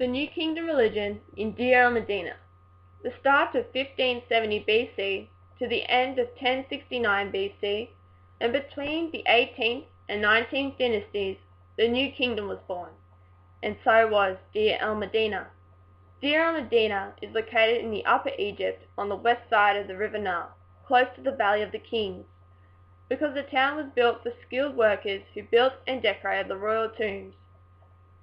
The New Kingdom religion in Deir El Medina. The start of 1570 BC to the end of 1069 BC, and between the 18th and 19th dynasties, the New Kingdom was born, and so was Deir El Medina. Deir El Medina is located in the Upper Egypt on the west side of the River Nile, close to the Valley of the Kings, because the town was built for skilled workers who built and decorated the royal tombs.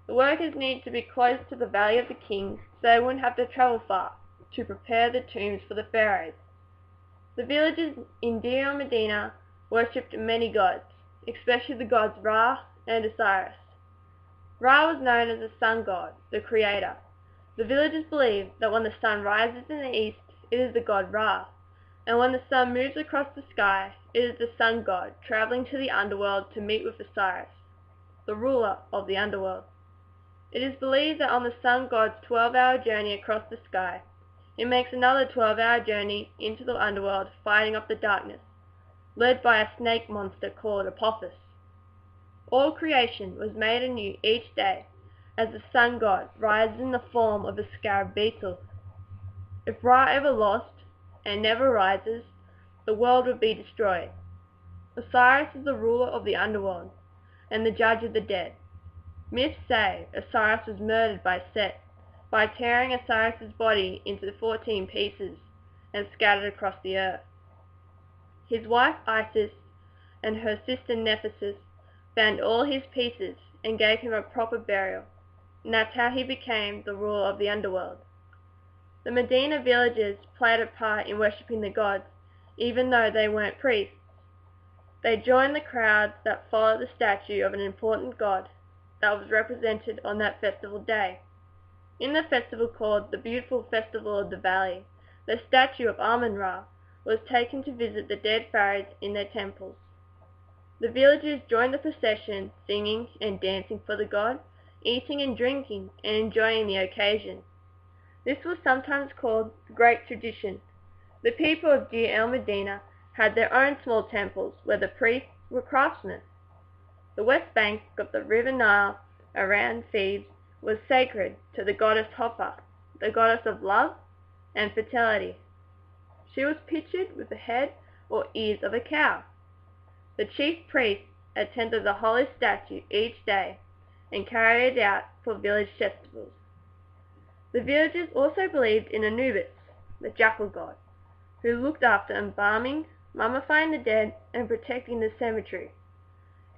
The workers needed to be close to the Valley of the Kings so they wouldn't have to travel far to prepare the tombs for the pharaohs. The villagers in Deir El Medina worshipped many gods, especially the gods Ra and Osiris. Ra was known as the sun god, the creator. The villagers believed that when the sun rises in the east, it is the god Ra, and when the sun moves across the sky, it is the sun god traveling to the underworld to meet with Osiris, the ruler of the underworld. It is believed that on the sun god's 12-hour journey across the sky, he makes another 12-hour journey into the underworld fighting off the darkness, led by a snake monster called Apophis. All creation was made anew each day as the sun god rises in the form of a scarab beetle. If Ra ever lost and never rises, the world would be destroyed. Osiris is the ruler of the underworld and the judge of the dead. Myths say Osiris was murdered by Set by tearing Osiris's body into 14 pieces and scattered across the earth. His wife Isis and her sister Nephthys found all his pieces and gave him a proper burial, and that's how he became the ruler of the underworld. The Medina villagers played a part in worshipping the gods, even though they weren't priests. They joined the crowds that followed the statue of an important god that was represented on that festival day. In the festival called the Beautiful Festival of the Valley, the statue of Amun-Ra was taken to visit the dead pharaohs in their temples. The villagers joined the procession, singing and dancing for the god, eating and drinking and enjoying the occasion. This was sometimes called the Great Tradition. The people of Deir El Medina had their own small temples where the priests were craftsmen. The west bank of the River Nile around Thebes was sacred to the goddess Hoppa, the goddess of love and fertility. She was pictured with the head or ears of a cow. The chief priests attended the holy statue each day and carried it out for village festivals. The villagers also believed in Anubis, the jackal god, who looked after embalming, mummifying the dead, and protecting the cemetery.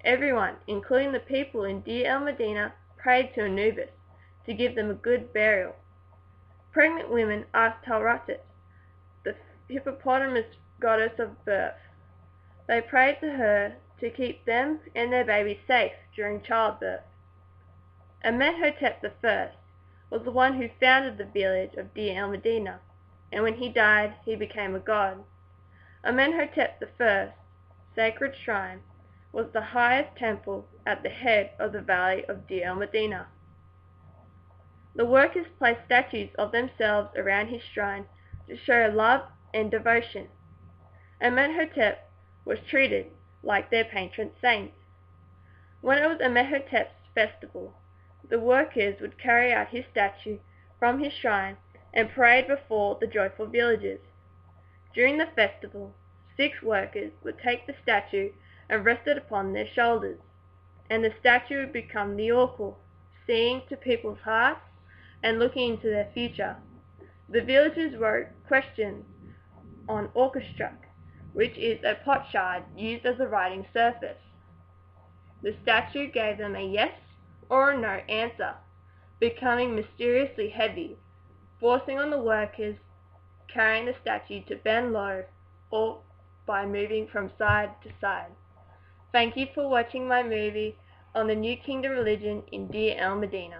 Everyone, including the people in Deir El Medina, prayed to Anubis to give them a good burial. Pregnant women asked Talratet, the hippopotamus goddess of birth. They prayed to her to keep them and their babies safe during childbirth. Amenhotep I was the one who founded the village of Deir El Medina, and when he died, he became a god. Amenhotep I's sacred shrine was the highest temple at the head of the Valley of Deir El Medina. The workers placed statues of themselves around his shrine to show love and devotion. Amenhotep was treated like their patron saint. When it was Amenhotep's festival, the workers would carry out his statue from his shrine and parade before the joyful villagers. During the festival, 6 workers would take the statue and rest it upon their shoulders, and the statue would become the oracle, seeing to people's hearts and looking into their future. The villagers wrote questions on orchestruk, which is a potsherd used as a writing surface. The statue gave them a yes or a no answer, becoming mysteriously heavy, forcing on the workers carrying the statue to bend low or by moving from side to side. Thank you for watching my movie on the New Kingdom religion in Deir El Medina.